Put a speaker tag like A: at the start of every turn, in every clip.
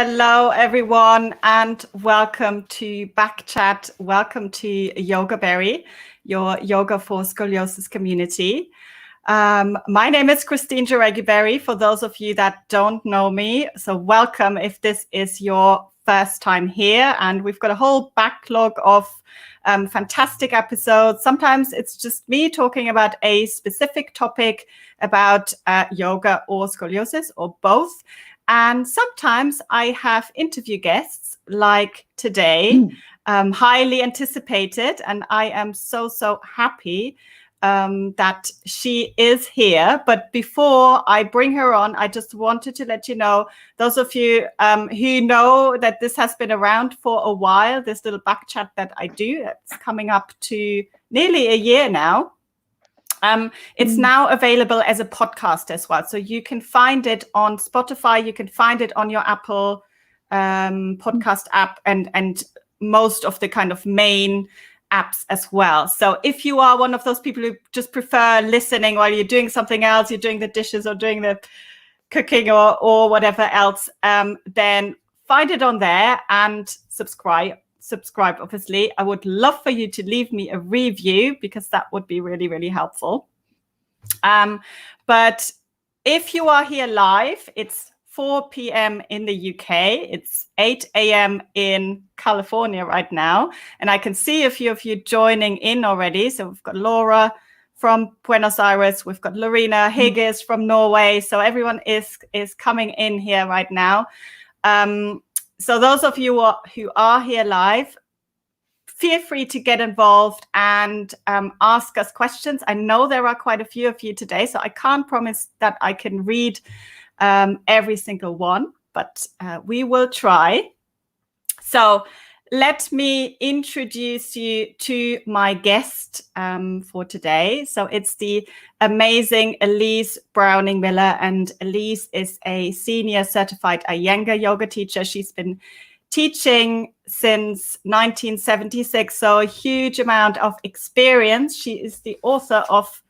A: Hello, everyone, and welcome to Backchat. Welcome to YogaBerry, your Yoga for Scoliosis community. My name is Christine Jaregiberry, for those of you that don't know me. So welcome if this is your first time here. And we've got a whole backlog of fantastic episodes. Sometimes it's just me talking about a specific topic about yoga or scoliosis or both. And sometimes I have interview guests like today, highly anticipated. And I am so happy that she is here. But before I bring her on, I just wanted to let you know, those of you who know that this has been around for a while, this little back chat that I do, it's coming up to nearly a year now. It's now available as a podcast as well. So you can find it on Spotify, you can find it on your Apple podcast app and most of the kind of main apps as well. So if you are one of those people who just prefer listening while you're doing something else, you're doing the dishes or doing the cooking or whatever else, then find it on there and subscribe, obviously. I would love for you to leave me a review because that would be really helpful. But if you are here live, it's 4 p.m. in the UK. It's 8 a.m. in California right now. And I can see a few of you joining in already. So we've got Laura from Buenos Aires. We've got Lorena Higgis from Norway. So everyone is coming in here right now. So those of you who are here live, feel free to get involved and ask us questions. I know there are quite a few of you today, so I can't promise that I can read every single one, but we will try. So let me introduce you to my guest for today. So it's the amazing Elise Browning Miller, and Elise is a Senior Certified Iyengar Yoga teacher. She's been teaching since 1976, so a huge amount of experience. She is the author of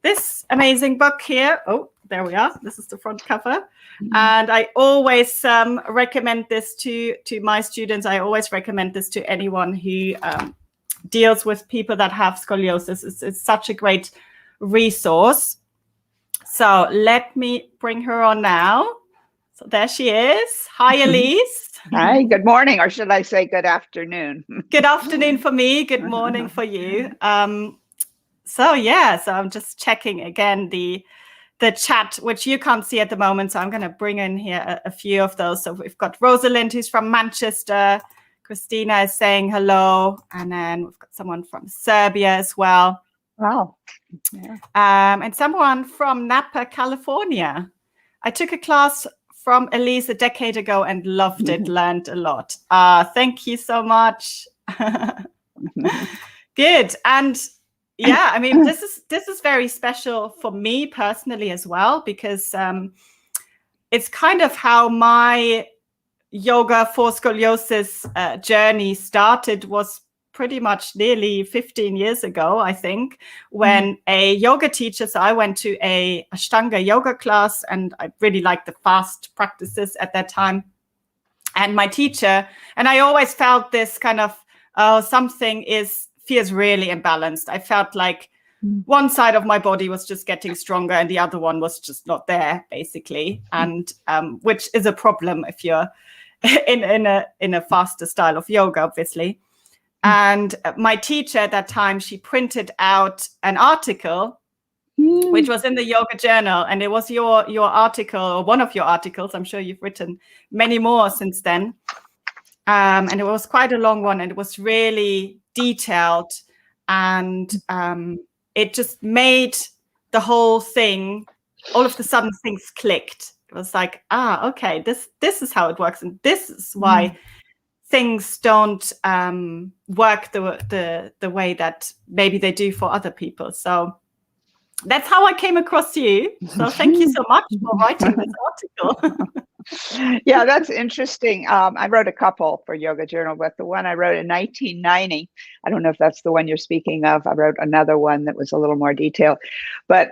A: this amazing book here. Oh, there we are. This is the front cover. And I always recommend this to my students. I always recommend this to anyone who deals with people that have scoliosis. It's such a great resource. So let me bring her on now. So there she is. Hi, Elise.
B: Hi, good morning, or should I say good afternoon?
A: Good afternoon for me. Good morning for you. So I'm just checking again the chat, which you can't see at the moment. So I'm going to bring in here a few of those. So we've got Rosalind, who's from Manchester. Christina is saying hello. And then we've got someone from Serbia as well.
B: Wow. Yeah.
A: And someone from Napa, California. I took a class from Elise a decade ago and loved it, learned a lot. Thank you so much. Good. And yeah, I mean, this is very special for me personally as well, because it's kind of how my yoga for scoliosis journey started. Was pretty much nearly 15 years ago, I think, when a yoga teacher, so I went to a Ashtanga yoga class, and I really liked the fast practices at that time. And my teacher, and I always felt this kind of, something feels really imbalanced. I felt like one side of my body was just getting stronger and the other one was just not there, basically. And which is a problem if you're in a faster style of yoga, obviously. And my teacher at that time, she printed out an article, which was in the Yoga Journal. And it was your article, or one of your articles. I'm sure you've written many more since then. And it was quite a long one. And it was really detailed. And it just made the whole thing, all of the sudden things clicked. It was like, okay, this is how it works. And this is why things don't work the way that maybe they do for other people. So that's how I came across you. So thank you so much for writing this article.
B: Yeah, that's interesting. I wrote a couple for Yoga Journal, but the one I wrote in 1990, I don't know if that's the one you're speaking of. I wrote another one that was a little more detailed, but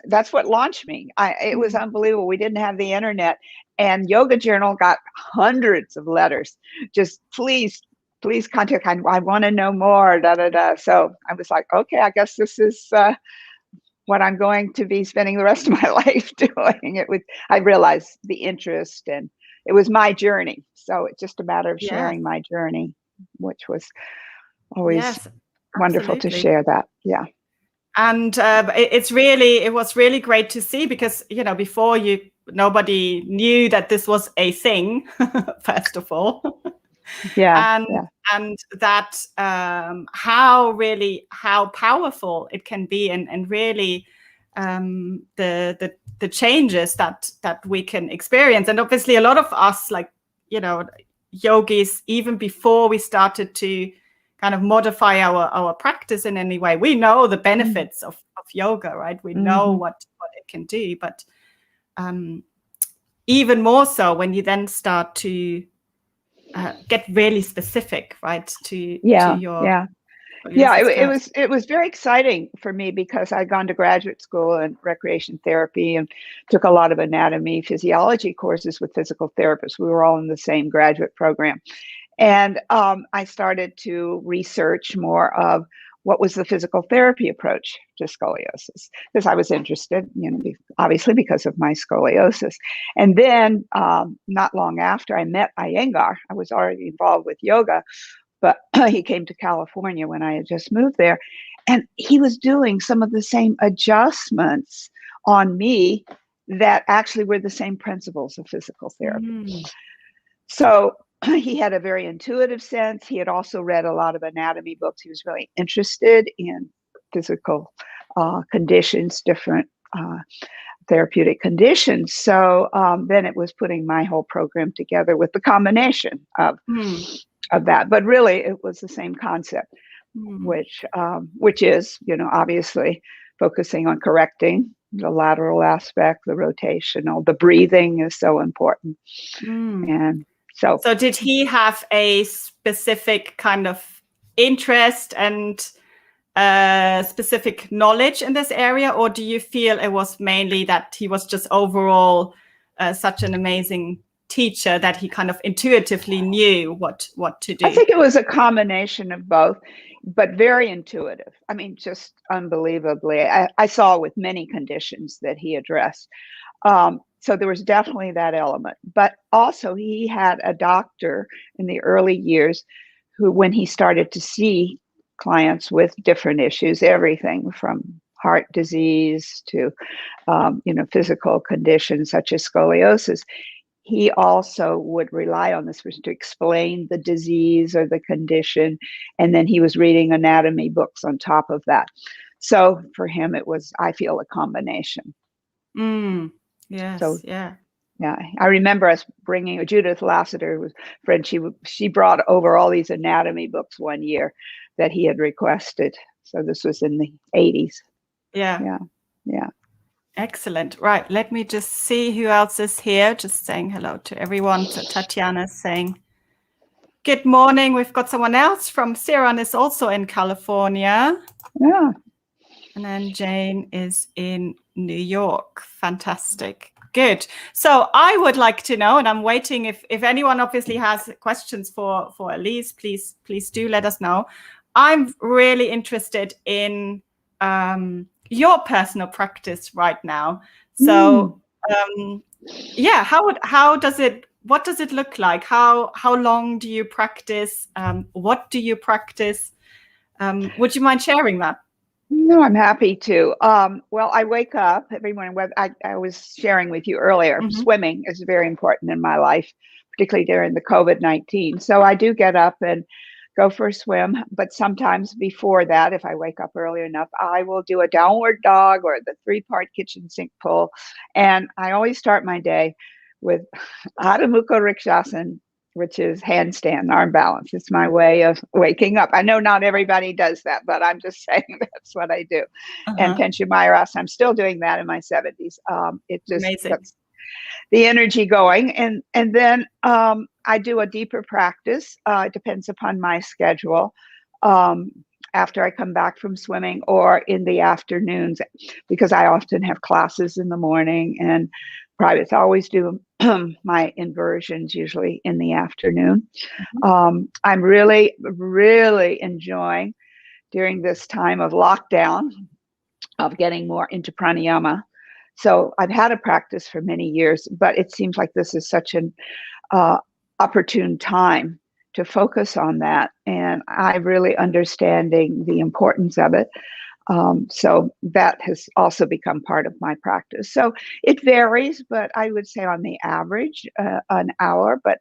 B: that's what launched me. It was unbelievable. We didn't have the internet, and Yoga Journal got hundreds of letters. Just please contact. I want to know more. Da da da. So I was like, okay, I guess this is what I'm going to be spending the rest of my life doing. I realized the interest, and it was my journey. So it's just a matter of sharing my journey, which was always wonderful to share that. Yeah.
A: And it was really great to see, because, before nobody knew that this was a thing, first of all.
B: Yeah.
A: And that how powerful it can be, and really the changes that we can experience. And obviously a lot of us, like, yogis, even before we started to kind of modify our practice in any way, we know the benefits of yoga, right? We know what it can do, but even more so when you then start to get really specific, right? To your
B: it was very exciting for me, because I'd gone to graduate school in recreation therapy and took a lot of anatomy, physiology courses with physical therapists. We were all in the same graduate program. And I started to research more of what was the physical therapy approach to scoliosis, because I was interested, obviously because of my scoliosis. And then not long after, I met Iyengar. I was already involved with yoga, but he came to California when I had just moved there. And he was doing some of the same adjustments on me that actually were the same principles of physical therapy. So he had a very intuitive sense. He had also read a lot of anatomy books. He was really interested in physical conditions, different therapeutic conditions. So then it was putting my whole program together with the combination of that. But really, it was the same concept, which is, obviously focusing on correcting the lateral aspect, the rotational, the breathing is so important. And so
A: did he have a specific kind of interest and specific knowledge in this area, or do you feel it was mainly that he was just overall such an amazing teacher that he kind of intuitively knew what to do?
B: I think it was a combination of both, but very intuitive. I mean, just unbelievably. I saw with many conditions that he addressed. So there was definitely that element. But also he had a doctor in the early years who, when he started to see clients with different issues, everything from heart disease to, physical conditions such as scoliosis, he also would rely on this person to explain the disease or the condition. And then he was reading anatomy books on top of that. So for him, it was, I feel, a combination.
A: Yes.
B: So, yeah. I remember us bringing Judith Lassiter, was a friend. She brought over all these anatomy books one year that he had requested. So this was in the 80s.
A: Yeah.
B: Yeah.
A: Excellent. Right. Let me just see who else is here. Just saying hello to everyone. So Tatiana's saying good morning. We've got someone else from Siran is also in California.
B: Yeah.
A: And then Jane is in New York. Fantastic. Good. So I would like to know, and I'm waiting, if anyone obviously has questions for Elise, please do let us know. I'm really interested in your personal practice right now. So what does it look like? How long do you practice? What do you practice? Would you mind sharing that?
B: No, I'm happy to. Well, I wake up every morning. I was sharing with you earlier, swimming is very important in my life, particularly during the COVID-19. So I do get up and go for a swim. But sometimes before that, if I wake up early enough, I will do a downward dog or the 3-part kitchen sink pull. And I always start my day with Adho Mukha Vrikshasana, which is handstand, arm balance. It's my way of waking up. I know not everybody does that, but I'm just saying that's what I do. And Pencha Mayurasana, I'm still doing that in my 70s.
A: Amazing.
B: the energy going. And then I do a deeper practice. It depends upon my schedule. After I come back from swimming or in the afternoons, because I often have classes in the morning and privates. I always do my inversions usually in the afternoon. I'm really, really enjoying during this time of lockdown of getting more into pranayama. So I've had a practice for many years, but it seems like this is such an opportune time to focus on that. And I'm really understanding the importance of it. So that has also become part of my practice. So it varies, but I would say on the average, an hour. But,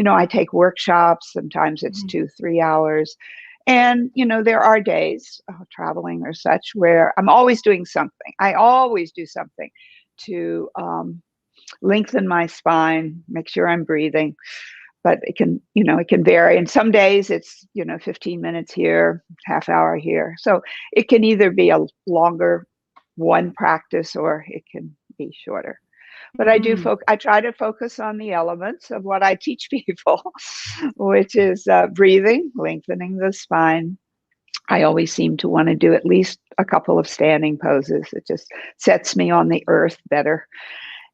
B: I take workshops. Sometimes it's 2-3 hours. And, there are days traveling or such where I'm always doing something. I always do something to lengthen my spine, make sure I'm breathing. But it can vary. And some days it's, 15 minutes here, half hour here. So it can either be a longer one practice or it can be shorter. But I try to focus on the elements of what I teach people, which is breathing, lengthening the spine. I always seem to want to do at least a couple of standing poses. It just sets me on the earth better.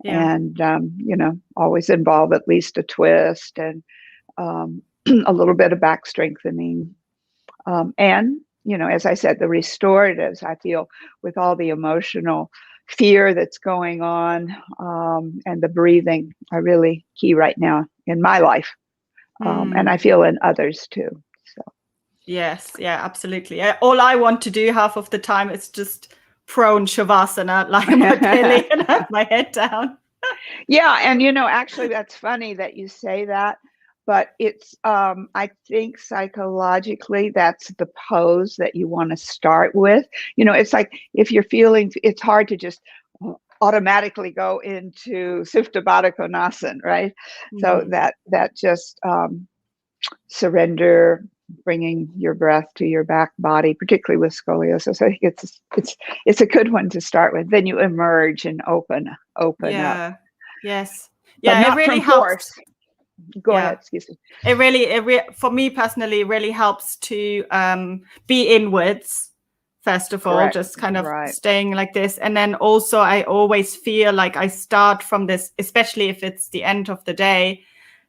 B: Yeah. And, always involve at least a twist and a little bit of back strengthening. And, as I said, the restoratives, I feel with all the emotional fear that's going on and the breathing are really key right now in my life. And I feel in others too. So.
A: Yes, yeah, absolutely. All I want to do half of the time is just prone shavasana, lie on my belly and have my head down.
B: Yeah, and actually that's funny that you say that, but it's I think psychologically that's the pose that you want to start with. It's like if you're feeling, it's hard to just automatically go into Supta Baddha Konasana, right? So that just surrender, bringing your breath to your back body, particularly with scoliosis. I think it's a good one to start with. Then you emerge and open up.
A: Yes.
B: Yeah,
A: it really helps.
B: Go ahead, excuse me.
A: It really, for me personally, really helps to be inwards, first of all, just kind of staying like this. And then also I always feel like I start from this, especially if it's the end of the day,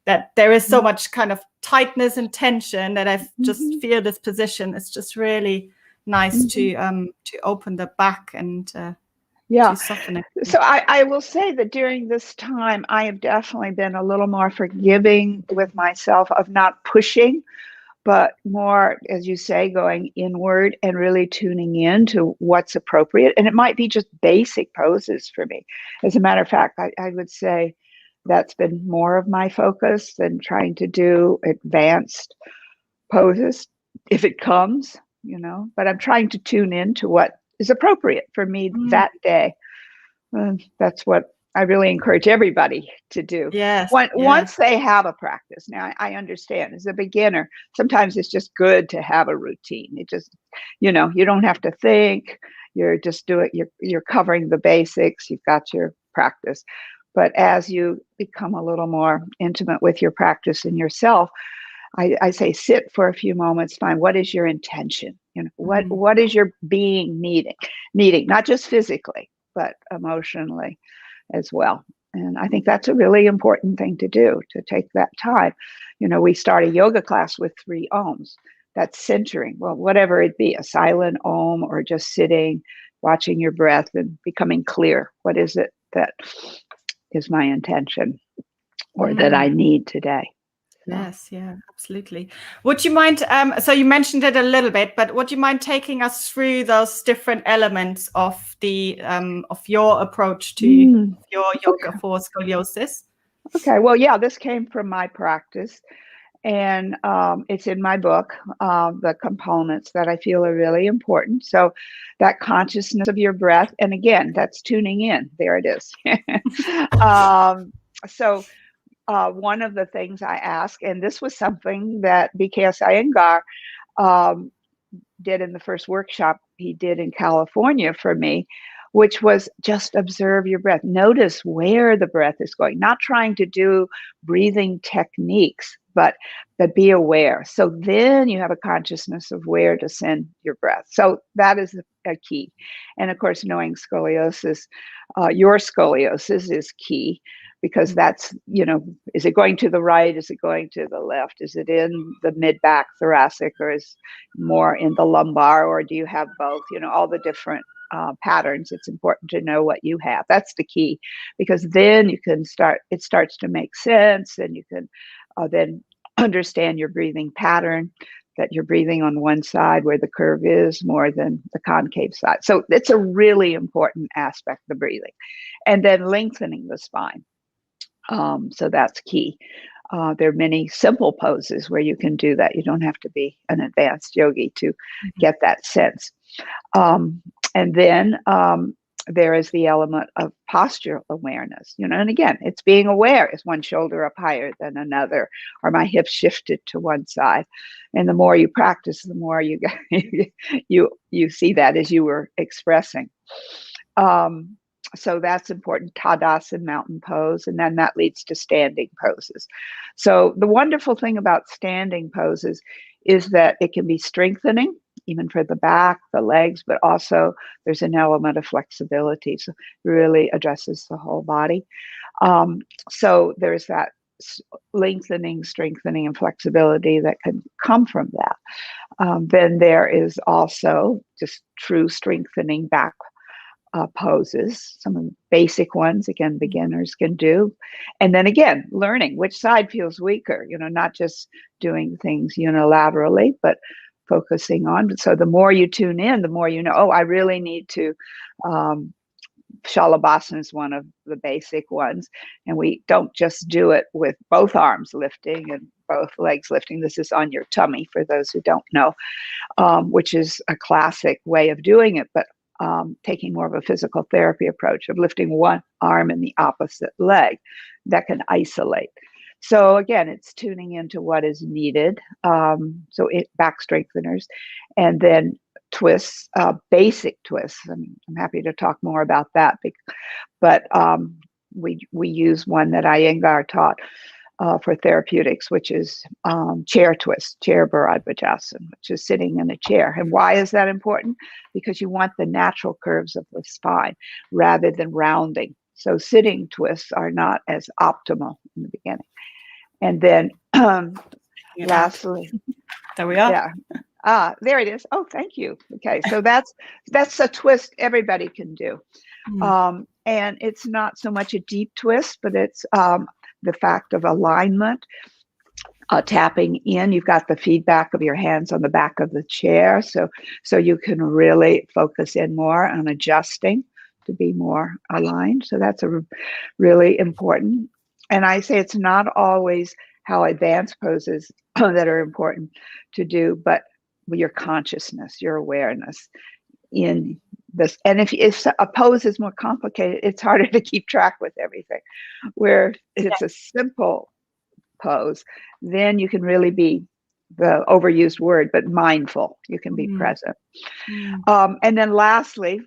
A: that there is so much kind of tightness and tension that I just feel this position. It's just really nice to open the back and to soften it.
B: So I will say that during this time, I have definitely been a little more forgiving with myself of not pushing, but more, as you say, going inward and really tuning in to what's appropriate. And it might be just basic poses for me. As a matter of fact, I would say that's been more of my focus than trying to do advanced poses if it comes, but I'm trying to tune in to what is appropriate for me that day. That's what I really encourage everybody to do.
A: Yes.
B: Once they have a practice. Now, I understand as a beginner, sometimes it's just good to have a routine. It just, you don't have to think. You're just doing, you're covering the basics. You've got your practice. But as you become a little more intimate with your practice and yourself, I say sit for a few moments, find what is your intention? What is your being needing, not just physically, but emotionally as well. And I think that's a really important thing to do, to take that time. We start a yoga class with 3 ohms. That's centering. Well, whatever it be, a silent ohm or just sitting, watching your breath and becoming clear. What is it that is my intention or that I need today?
A: Yes, yeah, absolutely. Would you mind, so you mentioned it a little bit, but would you mind taking us through those different elements of the of your approach to your yoga for scoliosis?
B: Okay, well, yeah, this came from my practice, and it's in my book, the components that I feel are really important. So that consciousness of your breath, and again, that's tuning in. There it is. So one of the things I ask, and this was something that BKS Iyengar did in the first workshop he did in California for me, which was just observe your breath. Notice where the breath is going, not trying to do breathing techniques, but be aware. So then you have a consciousness of where to send your breath. So that is a key. And of course, knowing scoliosis, your scoliosis is key, because that's, is it going to the right? Is it going to the left? Is it in the mid-back thoracic, or is more in the lumbar, or do you have both? All the different patterns. It's important to know what you have. That's the key, because then you can it starts to make sense, and you can then understand your breathing pattern, that you're breathing on one side where the curve is more than the concave side. So it's a really important aspect of breathing. And then lengthening the spine. So that's key. There are many simple poses where you can do that. You don't have to be an advanced yogi to get that sense. And then there is the element of postural awareness, and again, it's being aware. Is one shoulder up higher than another? Are my hips shifted to one side? And the more you practice, the more you see that, as you were expressing. So that's important. Tadasana, mountain pose, and then that leads to standing poses. So the wonderful thing about standing poses is that it can be strengthening, even for the back, the legs, but also there's an element of flexibility. So it really addresses the whole body. So there's that lengthening, strengthening, and flexibility that can come from that. Then there is also just true strengthening back poses, some of the basic ones, again, beginners can do. And then again, learning which side feels weaker, not just doing things unilaterally, but focusing on. So the more you tune in, the more I really need to, Shalabhasana is one of the basic ones. And we don't just do it with both arms lifting and both legs lifting. This is on your tummy, for those who don't know, which is a classic way of doing it. But taking more of a physical therapy approach of lifting one arm and the opposite leg, that can isolate. So again, it's tuning into what is needed. So back strengtheners, and then twists, basic twists. I'm happy to talk more about that, but we use one that Iyengar taught for therapeutics, which is chair twist, chair Bharadvajasana, which is sitting in a chair. And why is that important? Because you want the natural curves of the spine rather than rounding. So sitting twists are not as optimal in the beginning. And then lastly,
A: there we are.
B: Yeah. There it is. Oh, thank you. Okay. So that's a twist everybody can do. And it's not so much a deep twist, but it's the fact of alignment, tapping in. You've got the feedback of your hands on the back of the chair. So you can really focus in more on adjusting to be more aligned. So that's really important. And I say it's not always how advanced poses that are important to do, but your consciousness, your awareness in this. And if a pose is more complicated, it's harder to keep track with everything. Where it's a simple pose, then you can really be, the overused word, but mindful. You can be present. And then lastly,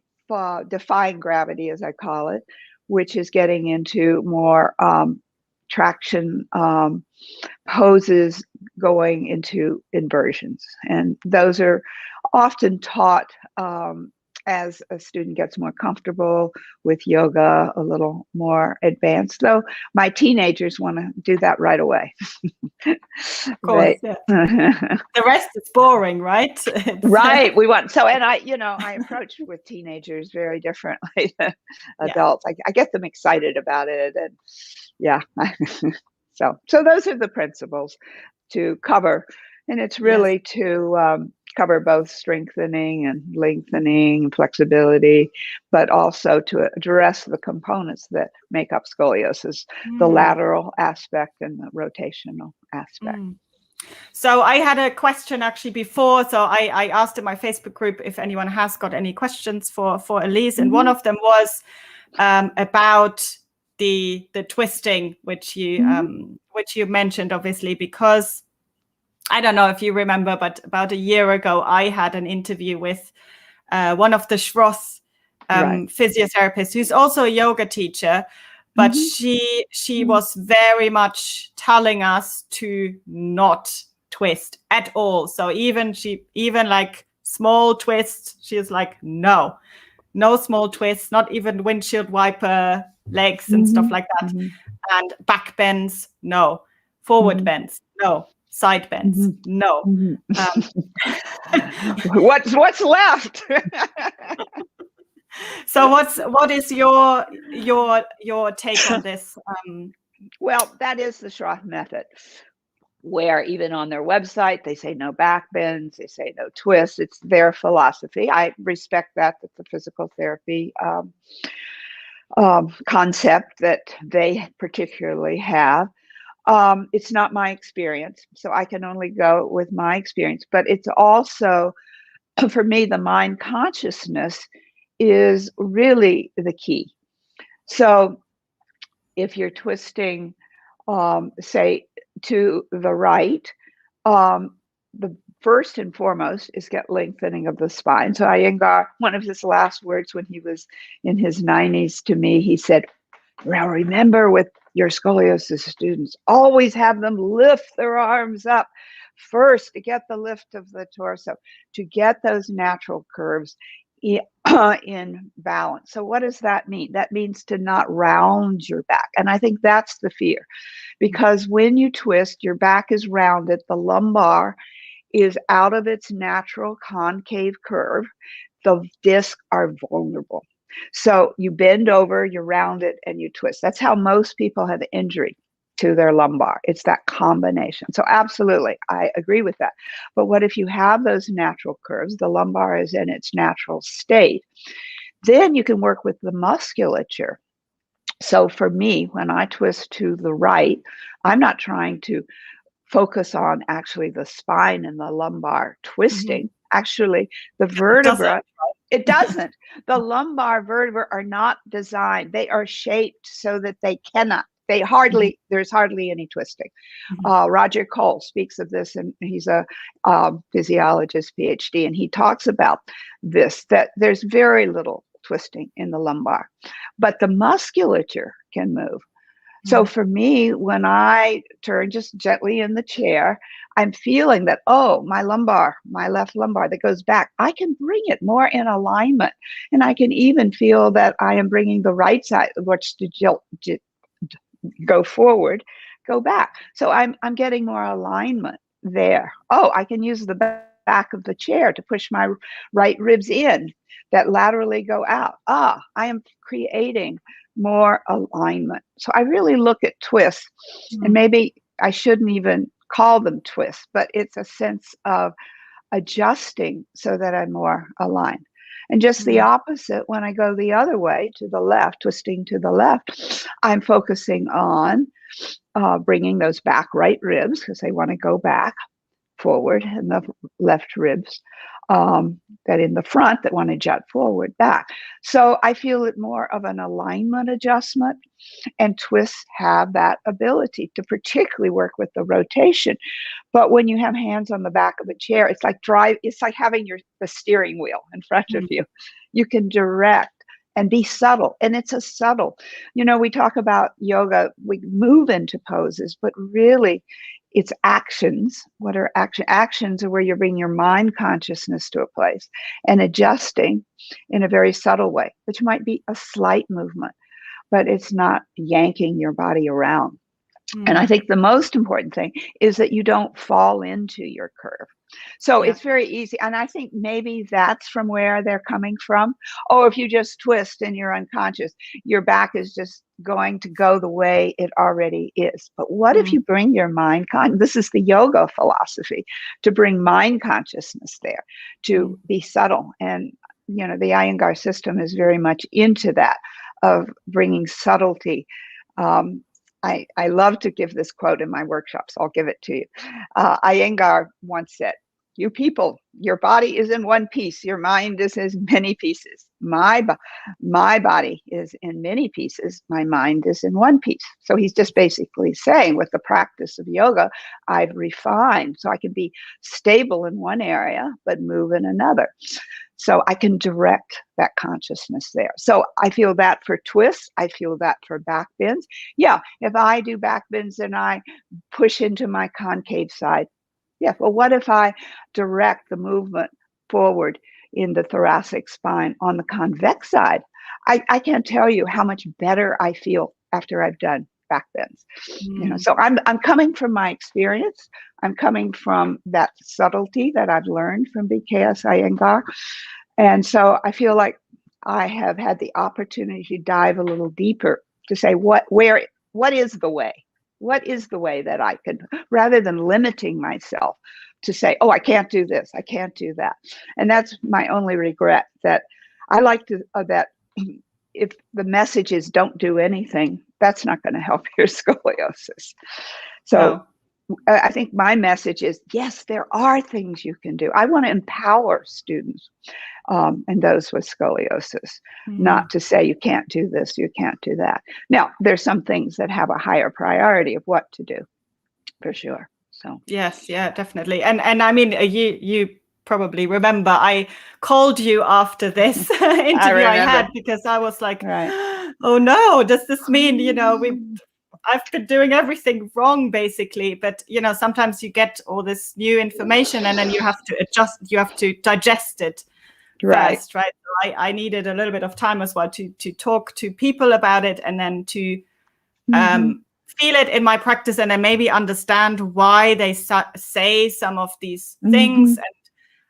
B: defying gravity, as I call it, which is getting into more traction poses, going into inversions. And those are often taught as a student gets more comfortable with yoga, a little more advanced. Though my teenagers want to do that right away.
A: Of course, yeah. The rest is boring, right?
B: Right. We want and I approach with teenagers very differently than adults. I get them excited about it, and yeah. So those are the principles to cover, and it's really to cover both strengthening and lengthening and flexibility, but also to address the components that make up scoliosis, the lateral aspect and the rotational aspect.
A: So I had a question actually before. So I asked in my Facebook group if anyone has got any questions for Elise, and one of them was about the twisting, which you mentioned, obviously, because I don't know if you remember, but about a year ago, I had an interview with one of the Schroth physiotherapist who's also a yoga teacher, but she was very much telling us to not twist at all. So even like small twists, she was like, no small twists, not even windshield wiper legs and stuff like that. And back bends, no. Forward bends, no. Side bends, no.
B: What's left?
A: So what is your take on this?
B: Well, that is the Schroth method, where even on their website they say no back bends, they say no twists. It's their philosophy. I respect that. That's the physical therapy concept that they particularly have. It's not my experience, so I can only go with my experience. But it's also, for me, the mind consciousness is really the key. So if you're twisting, say, to the right, the first and foremost is get lengthening of the spine. So Iyengar, one of his last words when he was in his 90s to me, he said, "Now remember with your scoliosis students, always have them lift their arms up first to get the lift of the torso, to get those natural curves in balance." So what does that mean? That means to not round your back. And I think that's the fear, because when you twist, your back is rounded, the lumbar is out of its natural concave curve, the discs are vulnerable. So you bend over, you round it, and you twist. That's how most people have injury to their lumbar. It's that combination. So absolutely, I agree with that. But what if you have those natural curves, the lumbar is in its natural state, then you can work with the musculature. So for me, when I twist to the right, I'm not trying to focus on actually the spine and the lumbar twisting. Actually, the vertebra, it doesn't. The lumbar vertebrae are not designed. They are shaped so that they cannot. There's hardly any twisting. Roger Cole speaks of this, and he's a physiologist, PhD, and he talks about this, that there's very little twisting in the lumbar, but the musculature can move. So for me, when I turn just gently in the chair, I'm feeling that, oh, my left lumbar that goes back, I can bring it more in alignment. And I can even feel that I am bringing the right side, which to go forward, go back. So I'm getting more alignment there. Oh, I can use the back of the chair to push my right ribs in that laterally go out. I am creating more alignment. So I really look at twists, and maybe I shouldn't even call them twists, but it's a sense of adjusting so that I'm more aligned. And just the opposite, when I go the other way to the left, twisting to the left, I'm focusing on bringing those back right ribs, because they want to go back forward, and the left ribs that in the front that want to jut forward back. So I feel it more of an alignment adjustment, and twists have that ability to particularly work with the rotation. But when you have hands on the back of a chair, it's like having the steering wheel in front of you. You can direct and be subtle. And it's a subtle, we talk about yoga, we move into poses, but really it's actions. What are actions are where you're bringing your mind consciousness to a place and adjusting in a very subtle way, which might be a slight movement, but it's not yanking your body around. And I think the most important thing is that you don't fall into your curve. So it's very easy. And I think maybe that's from where they're coming from. Oh, if you just twist and you're unconscious, your back is just going to go the way it already is. But what if you bring your mind this is the yoga philosophy, to bring mind consciousness there, to be subtle. And, the Iyengar system is very much into that, of bringing subtlety. I love to give this quote in my workshops. I'll give it to you. Iyengar once said, "You people, your body is in one piece. Your mind is in many pieces. My body is in many pieces. My mind is in one piece." So he's just basically saying, with the practice of yoga, I've refined so I can be stable in one area, but move in another. So I can direct that consciousness there. So I feel that for twists. I feel that for back bends. Yeah, if I do back bends and I push into my concave side, yeah, well, what if I direct the movement forward in the thoracic spine on the convex side? I can't tell you how much better I feel after I've done back bends. So I'm coming from my experience. I'm coming from that subtlety that I've learned from BKS Iyengar. And so I feel like I have had the opportunity to dive a little deeper to say what is the way? What is the way that I can, rather than limiting myself to say, oh, I can't do this, I can't do that. And that's my only regret, that I like to, that if the message is don't do anything, that's not going to help your scoliosis. So I think my message is, yes, there are things you can do. I want to empower students and those with scoliosis, not to say you can't do this, you can't do that. Now, there's some things that have a higher priority of what to do, for sure. So
A: yes, yeah, definitely. And I mean, you probably remember I called you after this interview I had, because I was like, oh no, does this mean, I've been doing everything wrong, basically. But, sometimes you get all this new information and then you have to adjust, you have to digest it first, right? So I needed a little bit of time as well to talk to people about it, and then to feel it in my practice, and then maybe understand why they say some of these things.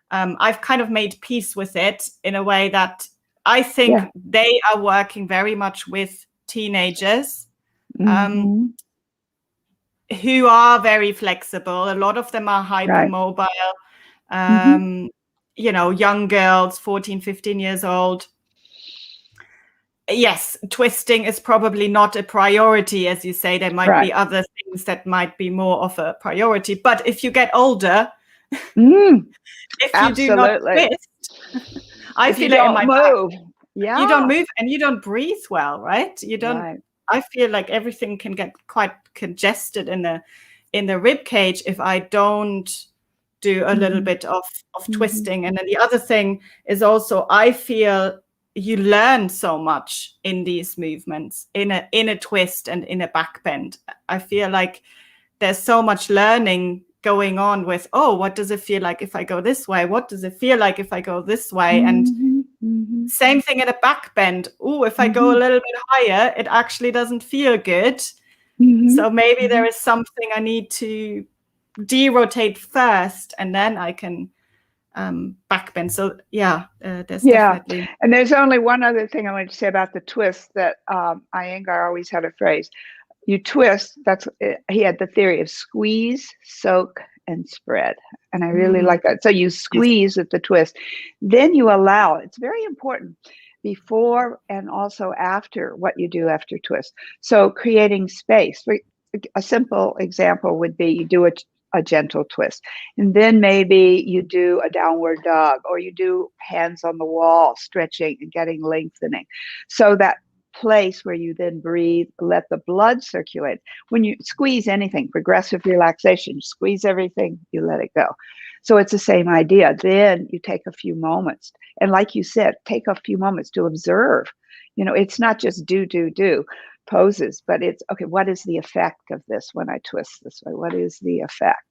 A: And I've kind of made peace with it in a way that I think they are working very much with teenagers who are very flexible. A lot of them are hypermobile, young girls, 14, 15 years old. Yes, twisting is probably not a priority, as you say. There might be other things that might be more of a priority. But if you get older, if you do not twist, I feel it in my back. You don't move and you don't breathe well, right? You don't. I feel like everything can get quite congested in the rib cage if I don't do a little bit of twisting. And then the other thing is also, I feel you learn so much in these movements, in a twist and in a back bend. I feel like there's so much learning going on with, oh, what does it feel like if I go this way? What does it feel like if I go this way? And same thing in a back bend. Oh, if I go a little bit higher, it actually doesn't feel good. So maybe there is something I need to derotate first, and then I can back bend. So there's definitely.
B: And there's only one other thing I wanted to say about the twist, that Iyengar always had a phrase. You twist, he had the theory of squeeze, soak, and spread. And I really like that. So you squeeze with the twist, then you allow, it's very important, before and also after what you do after twist. So creating space. A simple example would be you do a gentle twist, and then maybe you do a downward dog, or you do hands on the wall, stretching and getting lengthening. So that place where you then breathe, let the blood circulate. When you squeeze anything, progressive relaxation, you squeeze everything, you let it go. So it's the same idea. Then you take a few moments, and like you said, take a few moments to observe. It's not just do poses, but it's, okay, what is the effect of this when I twist this way? What is the effect?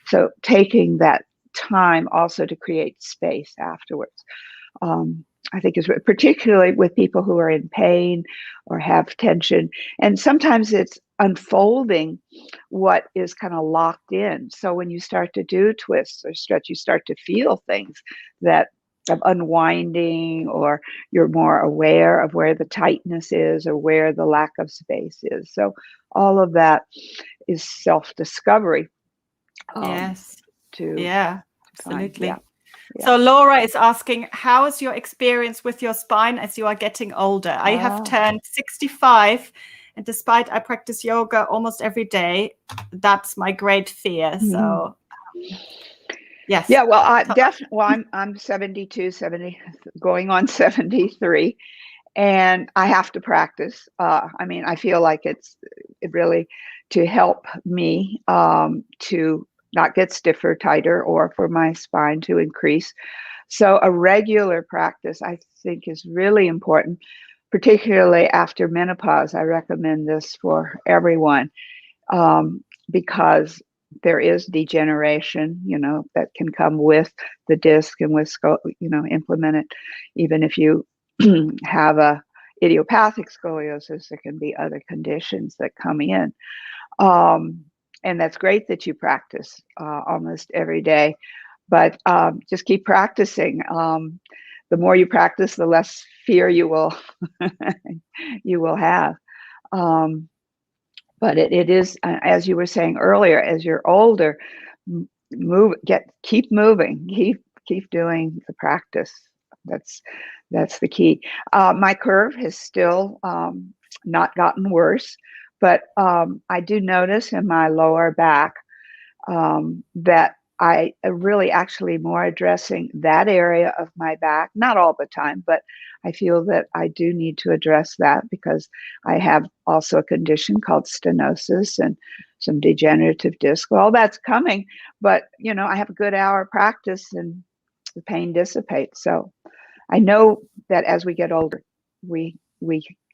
B: So taking that time also to create space afterwards, I think is particularly with people who are in pain or have tension. And sometimes it's unfolding what is kind of locked in. So when you start to do twists or stretch, you start to feel things that of unwinding, or you're more aware of where the tightness is or where the lack of space is. So all of that is self-discovery.
A: Absolutely. So Laura is asking, how is your experience with your spine as you are getting older? I have turned 65, and despite I practice yoga almost every day, that's my great fear. So yes.
B: Yeah, well, I'm 72, 70, going on 73, and I have to practice. I feel like it really to help me to not get stiffer, tighter, or for my spine to increase. So a regular practice, I think, is really important, particularly after menopause. I recommend this for everyone because there is degeneration, that can come with the disc and with, implemented. Even if you have a idiopathic scoliosis, there can be other conditions that come in. And that's great that you practice almost every day, but just keep practicing. The more you practice, the less fear you will have. But it is, as you were saying earlier, as you're older, keep moving, keep doing the practice. That's the key. My curve has still not gotten worse, but I do notice in my lower back that I really actually more addressing that area of my back, not all the time, but I feel that I do need to address that because I have also a condition called stenosis and some degenerative disc. Well, that's coming, but I have a good hour practice and the pain dissipates. So I know that as we get older, we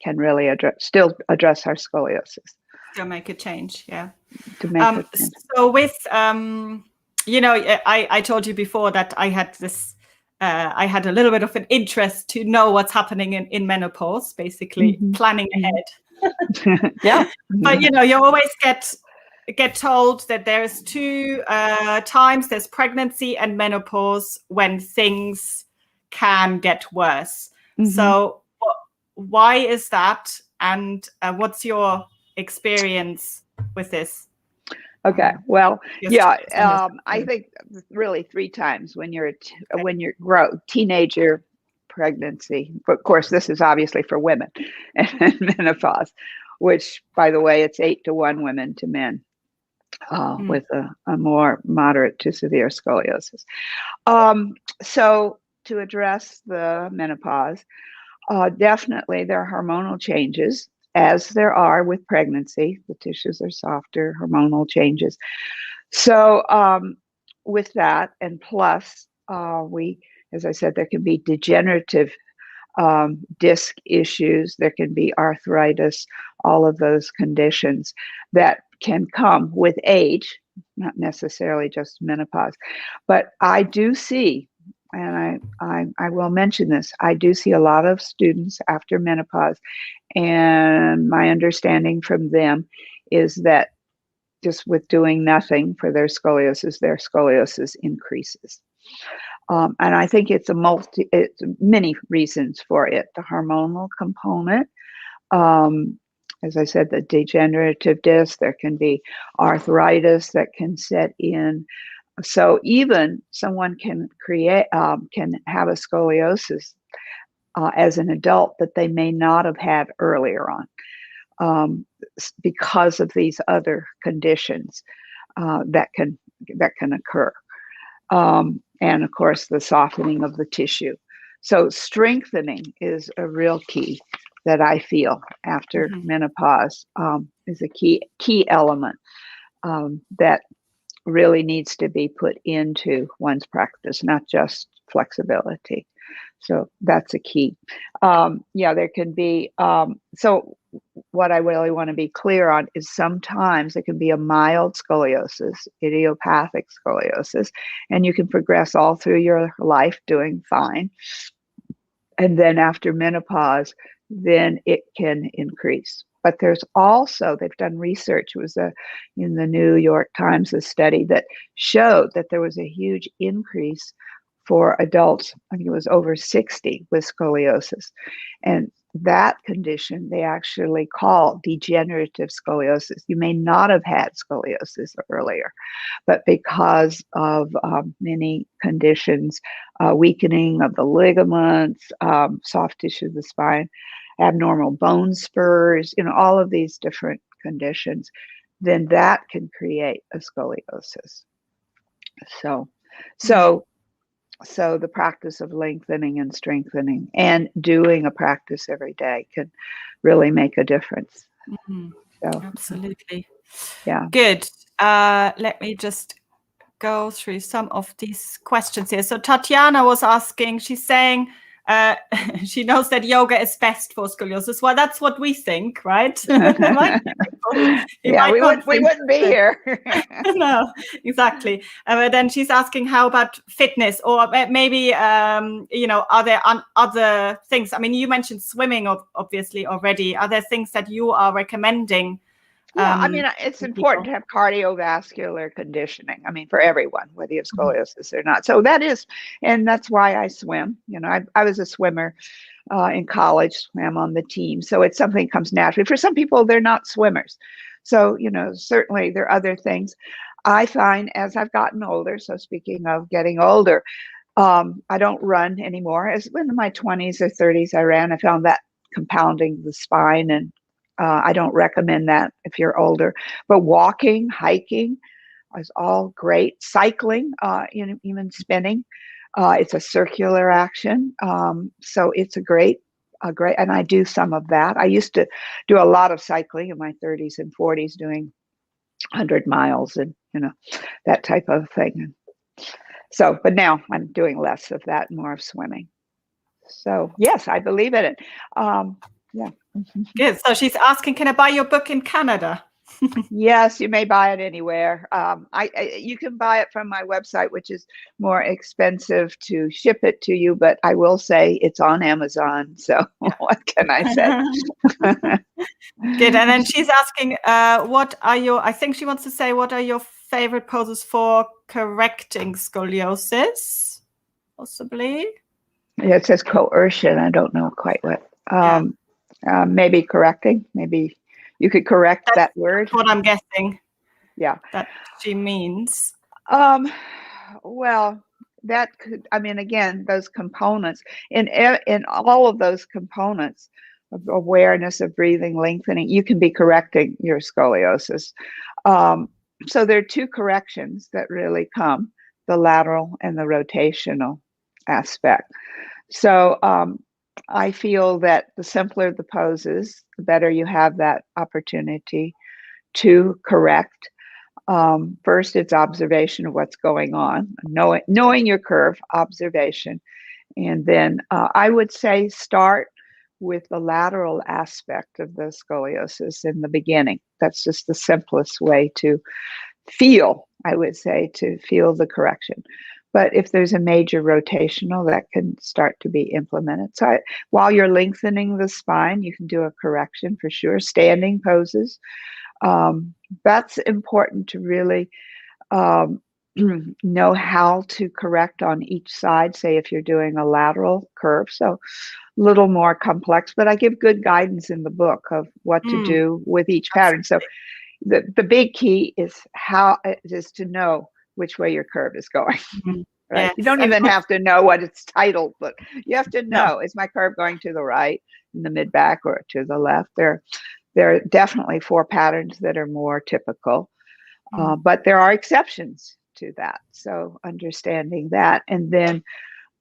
B: can really still address our scoliosis.
A: Still make a change, yeah.
B: To make a change.
A: So with I told you before that I had this. I had a little bit of an interest to know what's happening in menopause, basically planning ahead.
B: Yeah.
A: But you always get told that there's two times: there's pregnancy and menopause when things can get worse. So why is that? And what's your experience with this?
B: Okay. Well, yeah. I think really 3 times when you're teenager, pregnancy. But of course, this is obviously for women, and menopause, which, by the way, it's 8 to 1 women to men with a more moderate to severe scoliosis. So to address the menopause, definitely there are hormonal changes, as there are with pregnancy. The tissues are softer, hormonal changes. So with that, and plus as I said, there can be degenerative disc issues, there can be arthritis, all of those conditions that can come with age, not necessarily just menopause. But I do see, and I will mention this, I do see a lot of students after menopause, and my understanding from them is that just with doing nothing for their scoliosis increases. And I think it's many reasons for it. The hormonal component, as I said, the degenerative disc, there can be arthritis that can set in. So even someone can have a scoliosis as an adult that they may not have had earlier on, because of these other conditions that can occur. And of course, the softening of the tissue. So strengthening is a real key that I feel after menopause is a key element that really needs to be put into one's practice, not just flexibility. So that's a key. There can be, so what I really want to be clear on is sometimes it can be a mild scoliosis, idiopathic scoliosis, and you can progress all through your life doing fine. And then after menopause, then it can increase. But there's also, they've done research, it was in the New York Times, a study that showed that there was a huge increase for adults, I think it was over 60 with scoliosis. And that condition they actually call degenerative scoliosis. You may not have had scoliosis earlier, but because of many conditions, weakening of the ligaments, soft tissue of the spine, abnormal bone spurs, all of these different conditions, then that can create a scoliosis. So the practice of lengthening and strengthening and doing a practice every day can really make a difference.
A: So, absolutely.
B: Yeah.
A: Good. Let me just go through some of these questions here. So Tatiana was asking, she's saying, she knows that yoga is best for scoliosis. Well, that's what we think, right?
B: Yeah, we wouldn't be here.
A: No, exactly. But then she's asking, how about fitness, or maybe are there other things? I mean, you mentioned swimming, obviously already. Are there things that you are recommending?
B: Yeah, I mean, it's important to have cardiovascular conditioning. I mean, for everyone, whether you have scoliosis or not. So and that's why I swim. I was a swimmer in college, swam on the team. So it's something that comes naturally. For some people, they're not swimmers. So, certainly there are other things. I find as I've gotten older, so speaking of getting older, I don't run anymore. As in my 20s or 30s, I ran. I found that compounding the spine, and I don't recommend that if you're older. But walking, hiking is all great. Cycling, even spinning. It's a circular action. So it's a great, and I do some of that. I used to do a lot of cycling in my 30s and 40s, doing 100 miles and, that type of thing. So, but now I'm doing less of that, more of swimming. So yes, I believe in it. Yeah.
A: Good. So she's asking, can I buy your book in Canada?
B: Yes, you may buy it anywhere. You can buy it from my website, which is more expensive to ship it to you, but I will say it's on Amazon. So what can I say?
A: Good. And then she's asking, I think she wants to say, what are your favorite poses for correcting scoliosis? Possibly.
B: Yeah, it says coercion. I don't know quite what. Maybe correcting. Maybe you could correct that word.
A: That's what I'm guessing.
B: Yeah.
A: That she means.
B: Well, that could, I mean, again, those components, in all of those components of awareness of breathing, lengthening, you can be correcting your scoliosis. So there are two corrections that really come, the lateral and the rotational aspect. So I feel that the simpler the poses, the better you have that opportunity to correct. First, it's observation of what's going on, knowing your curve, observation. And then I would say start with the lateral aspect of the scoliosis in the beginning. That's just the simplest way to feel, I would say, to feel the correction. But if there's a major rotational, that can start to be implemented. So while you're lengthening the spine, you can do a correction for sure. Standing poses. That's important to really know how to correct on each side. Say if you're doing a lateral curve, so a little more complex, but I give good guidance in the book of what to do with each pattern. So the big key is to know which way your curve is going. Right? Yes. You don't even have to know what it's titled, but you have to know, is my curve going to the right, in the mid back, or to the left? There are definitely 4 patterns that are more typical, but there are exceptions to that. So understanding that, and then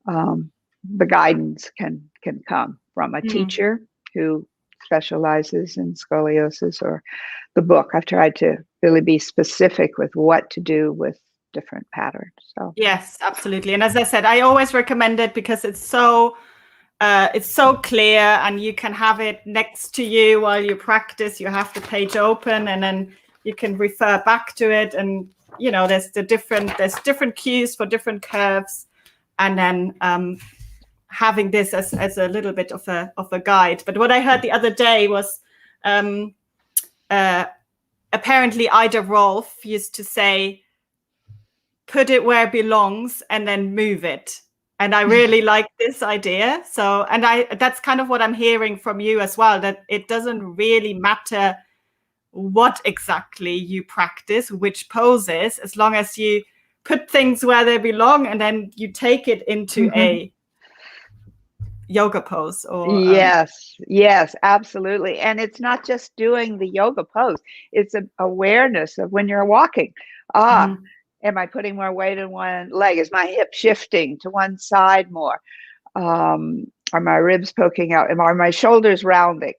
B: the guidance can come from a teacher who specializes in scoliosis, or the book. I've tried to really be specific with what to do with different patterns. So
A: yes, absolutely. And as I said, I always recommend it because it's so clear, and you can have it next to you while you practice. You have the page open, and then you can refer back to it. And there's different cues for different curves, and then having this as a little bit of a guide. But what I heard the other day was apparently Ida Rolf used to say, put it where it belongs and then move it. And I really like this idea. So, and that's kind of what I'm hearing from you as well, that it doesn't really matter what exactly you practice, which poses, as long as you put things where they belong and then you take it into a yoga pose. Or
B: yes, absolutely. And it's not just doing the yoga pose, it's an awareness of when you're walking. Am I putting more weight in one leg? Is my hip shifting to one side more? Are my ribs poking out? Are my shoulders rounding?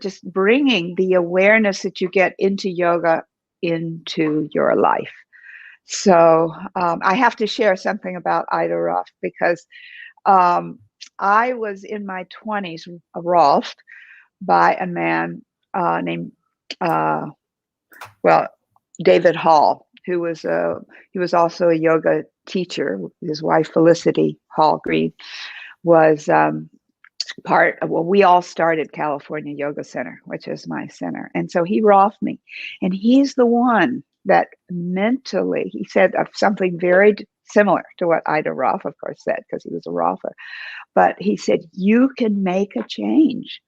B: Just bringing the awareness that you get into yoga into your life. So I have to share something about Ida Rolf, because I was in my 20s rolfed by a man named David Hall, who was he was also a yoga teacher. His wife Felicity Hall Green was we all started California Yoga Center, which is my center. And so he rolfed me, and he's the one that mentally, he said something very similar to what Ida Rolf, of course, said, because he was a rolfer. But he said, you can make a change.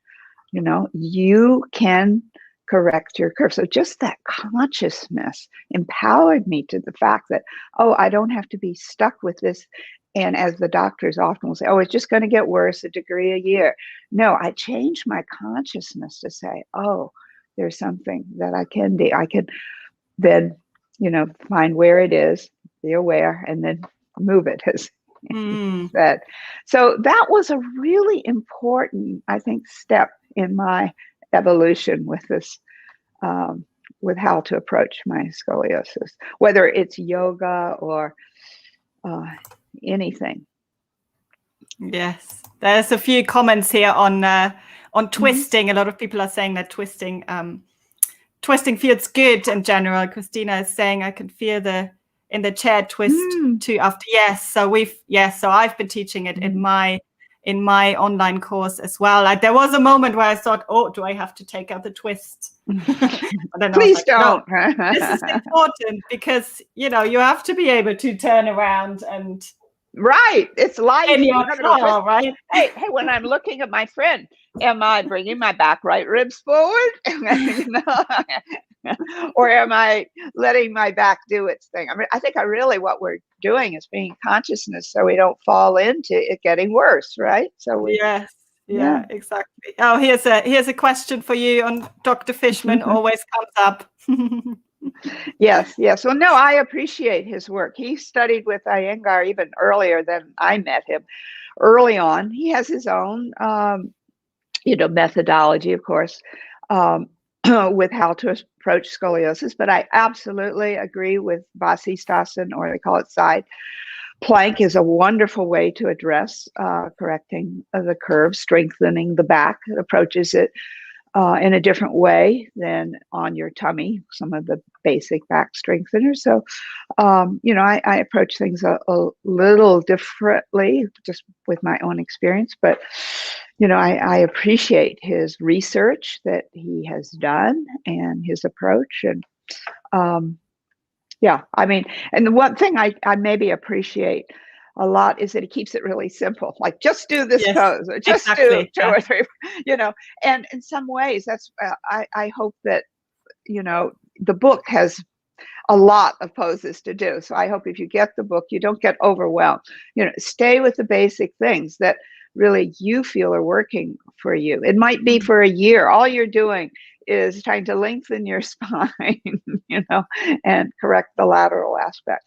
B: You can correct your curve. So just that consciousness empowered me to the fact that, I don't have to be stuck with this. And as the doctors often will say, it's just going to get worse, a degree a year. No, I changed my consciousness to say, there's something that I can do. I can then, find where it is, be aware, and then move it, as he said. So that was a really important, I think, step in my evolution with this, with how to approach my scoliosis, whether it's yoga or anything.
A: Yes, there's a few comments here on twisting. A lot of people are saying that twisting feels good in general. Christina is saying I can feel in the chair twist too after. So I've been teaching it in my online course as well. There was a moment where I thought, do I have to take out the twist?
B: Please don't.
A: No, this is important, because you have to be able to turn around and.
B: Right, it's life.
A: Right?
B: Hey, when I'm looking at my friend, am I bringing my back right ribs forward? Or am I letting my back do its thing? I mean, I think what we're doing is being consciousness, so we don't fall into it getting worse, right? So
A: yeah, exactly. Oh, here's a question for you on Dr. Fishman. Always comes up.
B: Yes. Well, no, I appreciate his work. He studied with Iyengar even earlier than I met him. Early on, he has his own, methodology, of course, with how to approach scoliosis. But I absolutely agree with Vasisthasana, or they call it side plank, is a wonderful way to address correcting the curve, strengthening the back. It approaches it in a different way than on your tummy, some of the basic back strengtheners. So, I approach things a little differently, just with my own experience. But, I appreciate his research that he has done and his approach. And, and the one thing I maybe appreciate a lot is that he keeps it really simple. Like, just do this pose, or just do two or three, and in some ways that's, I hope that, the book has a lot of poses to do. So I hope if you get the book, you don't get overwhelmed, stay with the basic things that really you feel are working for you. It might be for a year, all you're doing is trying to lengthen your spine, and correct the lateral aspect.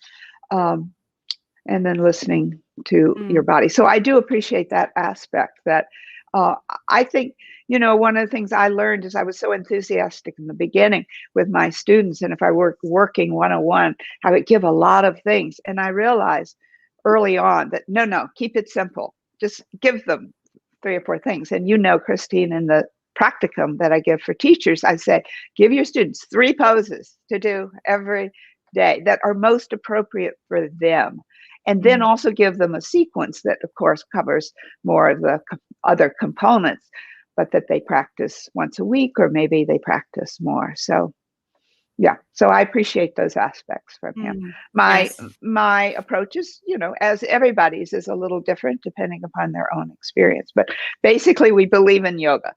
B: And then listening to your body. So I do appreciate that aspect. That I think, one of the things I learned is I was so enthusiastic in the beginning with my students, and if I were working one-on-one, I would give a lot of things. And I realized early on that no, keep it simple. Just give them 3 or 4 things. And Christine, in the practicum that I give for teachers, I say, give your students 3 poses to do every day that are most appropriate for them. And then also give them a sequence that, of course, covers more of the other components, but that they practice once a week, or maybe they practice more. So, so I appreciate those aspects from him. My approach is, as everybody's, is a little different depending upon their own experience. But basically, we believe in yoga.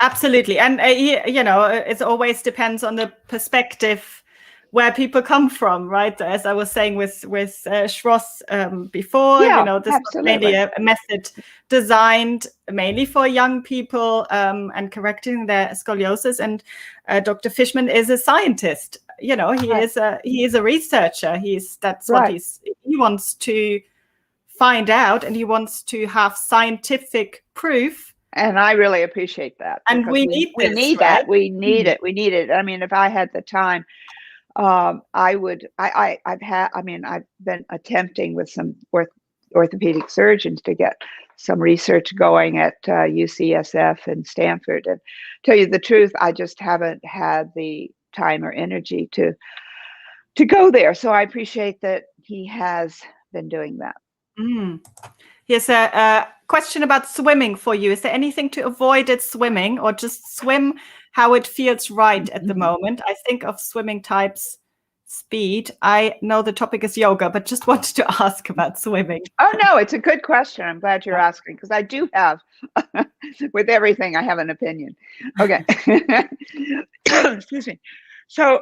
A: Absolutely. And, it always depends on the perspective where people come from, right? As I was saying with Schross before, this was mainly a method designed mainly for young people and correcting their scoliosis. And Dr. Fishman is a scientist. He is a researcher. What he wants to find out, and he wants to have scientific proof.
B: And I really appreciate that.
A: And we need
B: that. We need it. We need it. I mean, if I had the time, I've been attempting with some orthopedic surgeons to get some research going at UCSF and Stanford. And tell you the truth, I just haven't had the time or energy to go there. So I appreciate that he has been doing that.
A: Here's a question about swimming for you. Is there anything to avoid at swimming, or just swim how it feels right at the moment? I think of swimming types, speed. I know the topic is yoga, but just wanted to ask about swimming.
B: Oh, no, it's a good question. I'm glad you're asking, because I do have, with everything, I have an opinion. Okay. Excuse me. So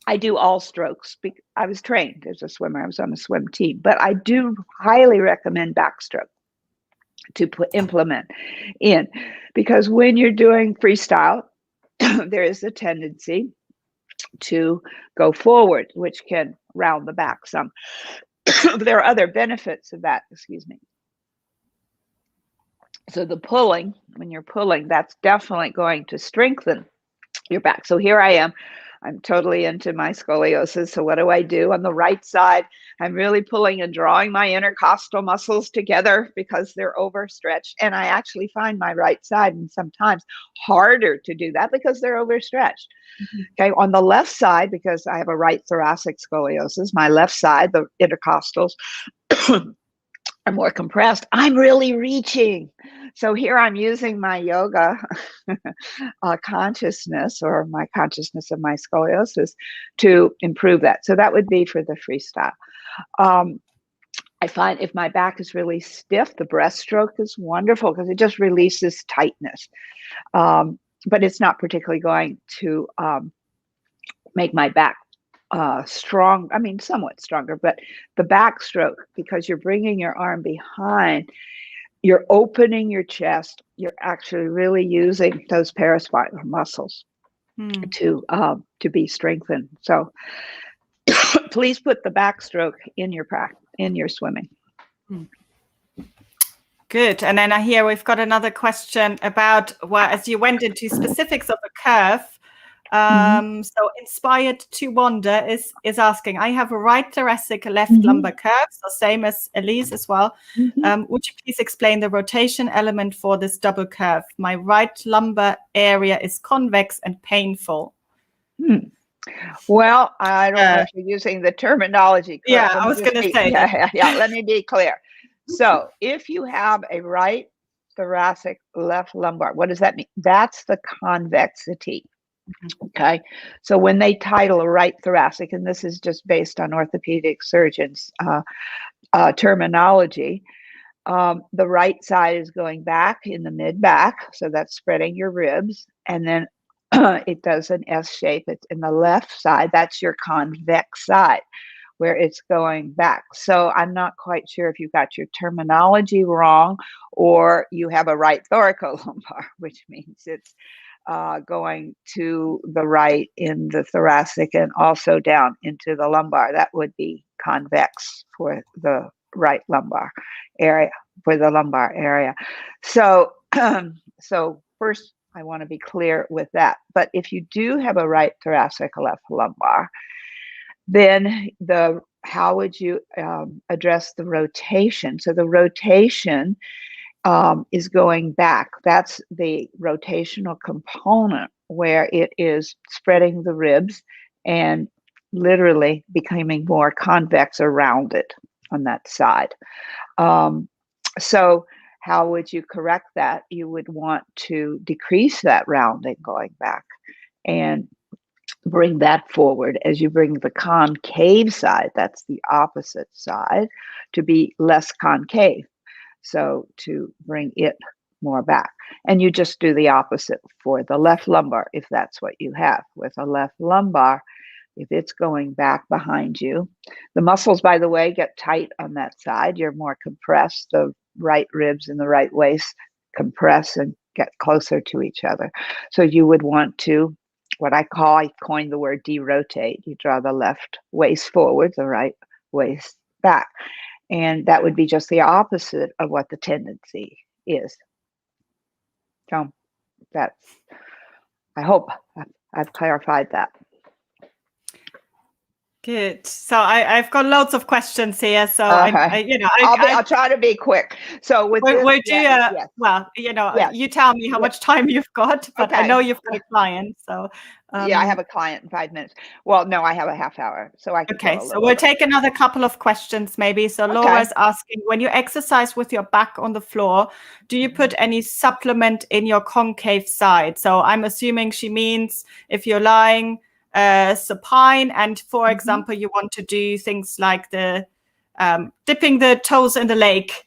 B: I do all strokes. I was trained as a swimmer. I was on a swim team, but I do highly recommend backstroke to implement in, because when you're doing freestyle, there is a tendency to go forward, which can round the back some. There are other benefits of that, excuse me. So the pulling, when you're pulling, that's definitely going to strengthen your back. So here I am. I'm totally into my scoliosis. So what do? On the right side, I'm really pulling and drawing my intercostal muscles together because they're overstretched. And I actually find my right side and sometimes harder to do that because they're overstretched. Okay, on the left side, because I have a right thoracic scoliosis, my left side, the intercostals are more compressed. I'm really reaching. So here I'm using my yoga consciousness, or my consciousness of my scoliosis, to improve that. So that would be for the freestyle. I find if my back is really stiff, the breaststroke is wonderful because it just releases tightness. But it's not particularly going to make my back strong. I mean, somewhat stronger, but the backstroke, because you're bringing your arm behind, you're opening your chest. You're actually really using those paraspinal muscles to be strengthened. So please put the backstroke in your swimming.
A: Good. And then I hear we've got another question about, well, as you went into specifics of a curve. So Inspired to Wander is asking, I have a right thoracic, left lumbar curve, so same as Elise as well. Would you please explain the rotation element for this double curve? My right lumbar area is convex and painful.
B: Well, I don't know if you're using the terminology correct.
A: Yeah, I was going to say that.
B: Yeah, let me be clear. So if you have a right thoracic, left lumbar, what does that mean? That's the convexity. Okay, so when they title a right thoracic, and this is just based on orthopedic surgeons' terminology, the right side is going back in the mid-back, so that's spreading your ribs, and then it does an S shape. It's in the left side, that's your convex side, where it's going back. So I'm not quite sure if you got your terminology wrong, or you have a right thoracolumbar, which means it's going to the right in the thoracic and also down into the lumbar. That would be convex for the right lumbar area, So, so first, I want to be clear with that. But if you do have a right thoracic, left lumbar, then how would you address the rotation? So the rotation is going back. That's the rotational component, where it is spreading the ribs and literally becoming more convex or rounded on that side. So how would you correct that? You would want to decrease that rounding going back and bring that forward as you bring the concave side, that's the opposite side, to be less concave. So to bring it more back. And you just do the opposite for the left lumbar, if that's what you have. With a left lumbar, if it's going back behind you, the muscles, by the way, get tight on that side. You're more compressed. The right ribs and the right waist compress and get closer to each other. So you would want to, I coined the word derotate. You draw the left waist forward, the right waist back. And that would be just the opposite of what the tendency is. So I hope I've clarified that.
A: Good. So I've got loads of questions here. So I'll
B: try to be quick. So with
A: we'll
B: this,
A: do
B: yes.
A: well,
B: Yes.
A: you tell me how much time you've got, but I know you've got a client. So
B: yeah, I have a client in 5 minutes. Well, no, I have a half hour, so I could go a
A: so
B: little
A: we'll
B: over.
A: take another couple of questions maybe. So Laura's asking, when you exercise with your back on the floor, do you put any supplement in your concave side? So I'm assuming she means if you're lying supine and, for example, you want to do things like the dipping the toes in the lake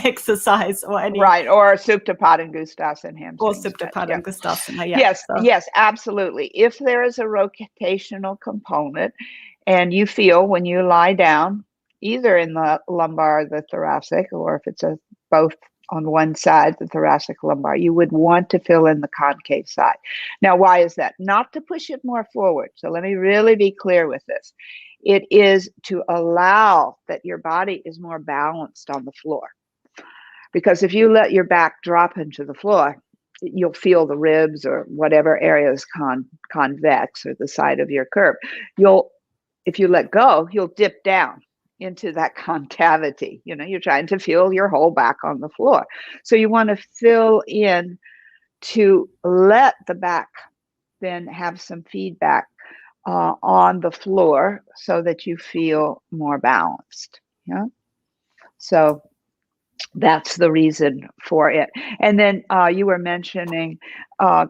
A: exercise or any.
B: Right, or Supta Padangusthasana hamstring
A: or Supta Padangusthasana,
B: Yes, absolutely. If there is a rotational component and you feel when you lie down, either in the lumbar or the thoracic, or if it's both on one side, the thoracic lumbar, you would want to fill in the concave side. Now, why is that? Not to push it more forward. So let me really be clear with this. It is to allow that your body is more balanced on the floor. Because if you let your back drop into the floor, you'll feel the ribs or whatever area is convex or the side of your curve. If you let go, you'll dip down into that concavity. You're trying to feel your whole back on the floor. So you want to fill in to let the back then have some feedback on the floor so that you feel more balanced. Yeah. So that's the reason for it. And then you were mentioning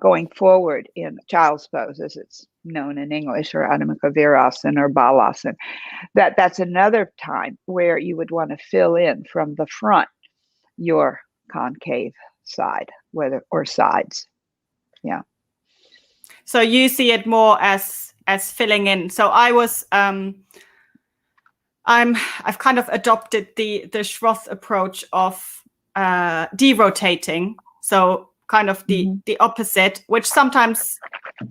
B: going forward in child's pose, as it's known in English, or Adho Mukha Virasana or Balasana. That's another time where you would want to fill in from the front your concave side, or sides. Yeah.
A: So you see it more as filling in. So I've kind of adopted the Schroth approach of derotating. So kind of the opposite, which sometimes,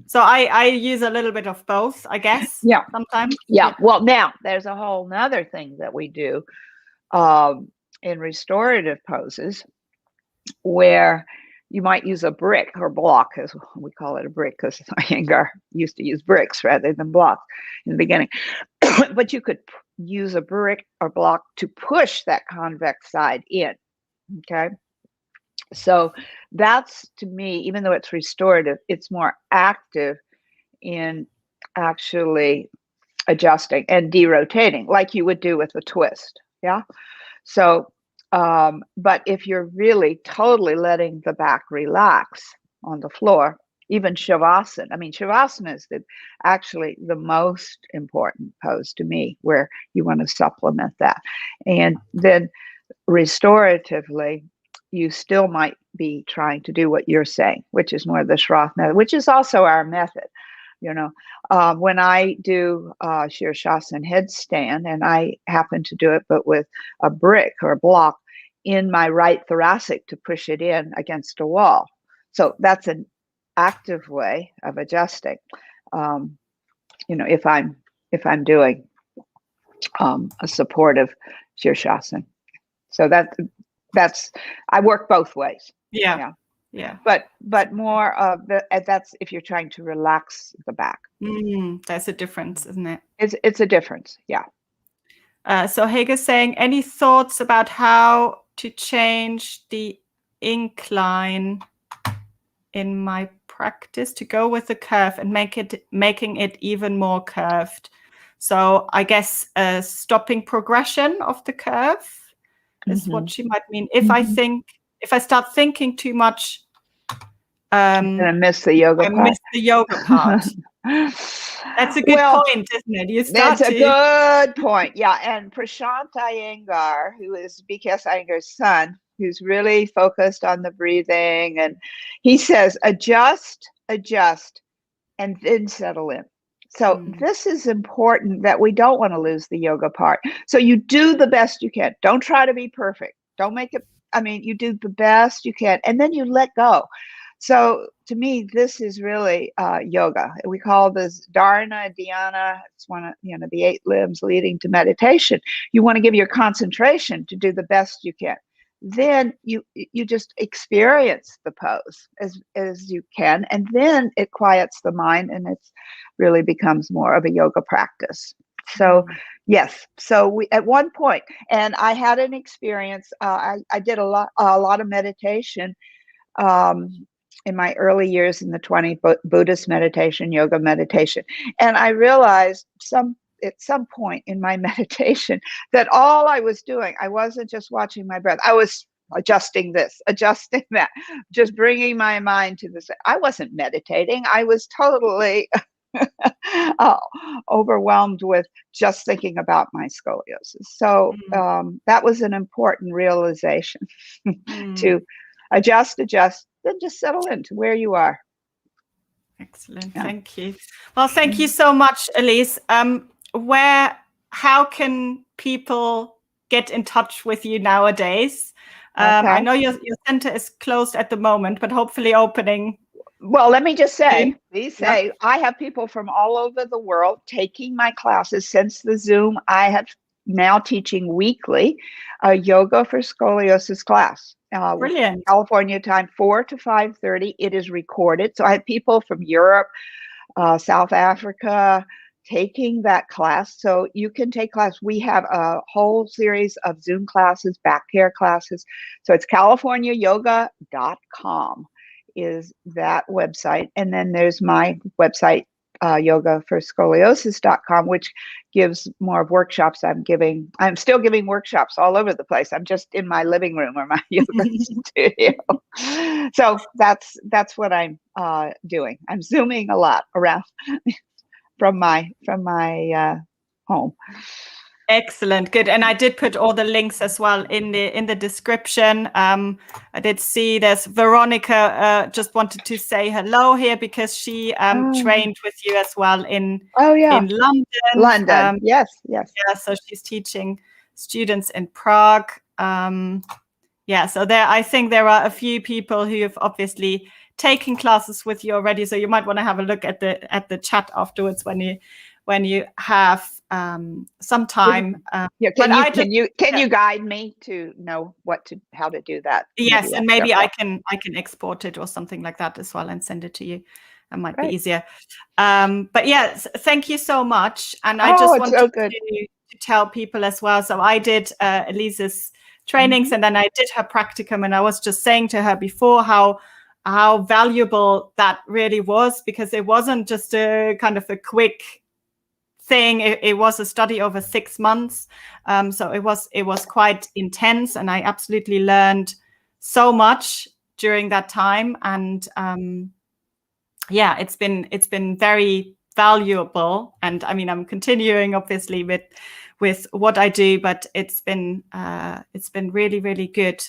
A: so I use a little bit of both, I guess.
B: Yeah.
A: Sometimes.
B: Yeah. Well, now there's a whole nother thing that we do in restorative poses where you might use a brick or block, as we call it, a brick, because Iyengar used to use bricks rather than blocks in the beginning. But you could use a brick or block to push that convex side in. Okay. So that's, to me, even though it's restorative, it's more active in actually adjusting and derotating, like you would do with a twist. Yeah. So, but if you're really totally letting the back relax on the floor, even Shavasana, Shavasana is actually the most important pose to me, where you want to supplement that. And then restoratively, you still might be trying to do what you're saying, which is more the Schroth method, which is also our method. When I do Shirshasana headstand, and I happen to do it, but with a brick or a block in my right thoracic to push it in against a wall. So that's an active way of adjusting. If I'm doing a supportive Shirshasana. So that's I work both ways.
A: Yeah.
B: But more of that's if you're trying to relax the back.
A: That's a difference, isn't it?
B: It's a difference. Yeah.
A: So Hager's saying, any thoughts about how to change the incline in my practice to go with the curve and making it even more curved? So I guess stopping progression of the curve is what she might mean. If I start thinking too much,
B: I'm gonna miss the yoga part.
A: miss the yoga part. That's a good point, isn't it?
B: That's a good point. Yeah. And Prashant Iyengar, who is B.K.S. Iyengar's son, who's really focused on the breathing, and he says, adjust, and then settle in. So this is important, that we don't want to lose the yoga part. So you do the best you can. Don't try to be perfect. Don't make it, you do the best you can, and then you let go. So to me, this is really yoga. We call this dharana, dhyana. It's one of the 8 limbs leading to meditation. You want to give your concentration to do the best you can. Then you just experience the pose as you can, and then it quiets the mind, and it really becomes more of a yoga practice. So yes, so we at one point, and I had an experience. I did a lot of meditation in my early years in the 20s, Buddhist meditation, yoga meditation, and I realized at some point in my meditation that all I was doing, I wasn't just watching my breath. I was adjusting this, adjusting that, just bringing my mind to this. I wasn't meditating. I was totally overwhelmed with just thinking about my scoliosis. So that was an important realization to adjust, then just settle into where you are.
A: Excellent. Yeah. Thank you. Well, thank you so much, Elise. How can people get in touch with you nowadays? Okay. I know your center is closed at the moment, but hopefully opening.
B: Well, let me just say, I have people from all over the world taking my classes. Since the Zoom, I have now teaching weekly a yoga for scoliosis class.
A: Brilliant.
B: California time, 4 to 5:30. It is recorded. So I have people from Europe, South Africa, taking that class. So you can take class. We have a whole series of Zoom classes, back care classes. So it's californiayoga.com is that website. And then there's my website, yogaforscoliosis.com, which gives more of workshops I'm giving. I'm still giving workshops all over the place. I'm just in my living room or my yoga studio. So that's what I'm doing. I'm Zooming a lot around from my home.
A: Excellent, good. And I did put all the links as well in the description. I did see there's Veronica just wanted to say hello here because she trained with you as well in London.
B: London, yes.
A: Yeah, so she's teaching students in Prague. So I think there are a few people who have obviously taken classes with you already. So you might want to have a look at the chat afterwards when you have some time.
B: Can you guide me to know how to do that?
A: Yes, and maybe I can export it or something like that as well and send it to you. That might be easier. But yes, thank you so much. And I just wanted to tell people as well. So I did Elise's trainings and then I did her practicum, and I was just saying to her before how valuable that really was, because it wasn't just a kind of a quick thing. It was a study over 6 months. So it was quite intense, and I absolutely learned so much during that time. And it's been very valuable. And I mean, I'm continuing obviously with what I do, but it's been really, really good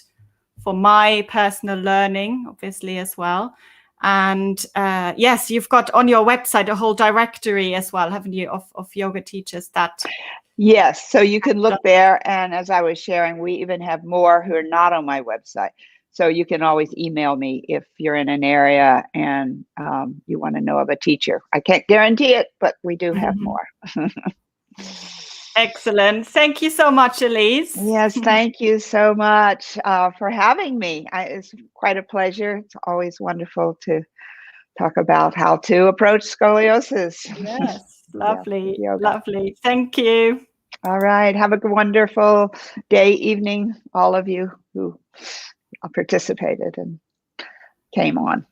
A: for my personal learning, obviously, as well. And yes, you've got on your website a whole directory as well, haven't you, of yoga teachers that...
B: Yes, so you can look there. And as I was sharing, we even have more who are not on my website. So you can always email me if you're in an area and you want to know of a teacher. I can't guarantee it, but we do have more.
A: Excellent. Thank you so much, Elise.
B: Yes, thank you so much for having me. It's quite a pleasure. It's always wonderful to talk about how to approach scoliosis.
A: Yes, lovely, lovely. Thank you.
B: All right. Have a wonderful day, evening, all of you who participated and came on.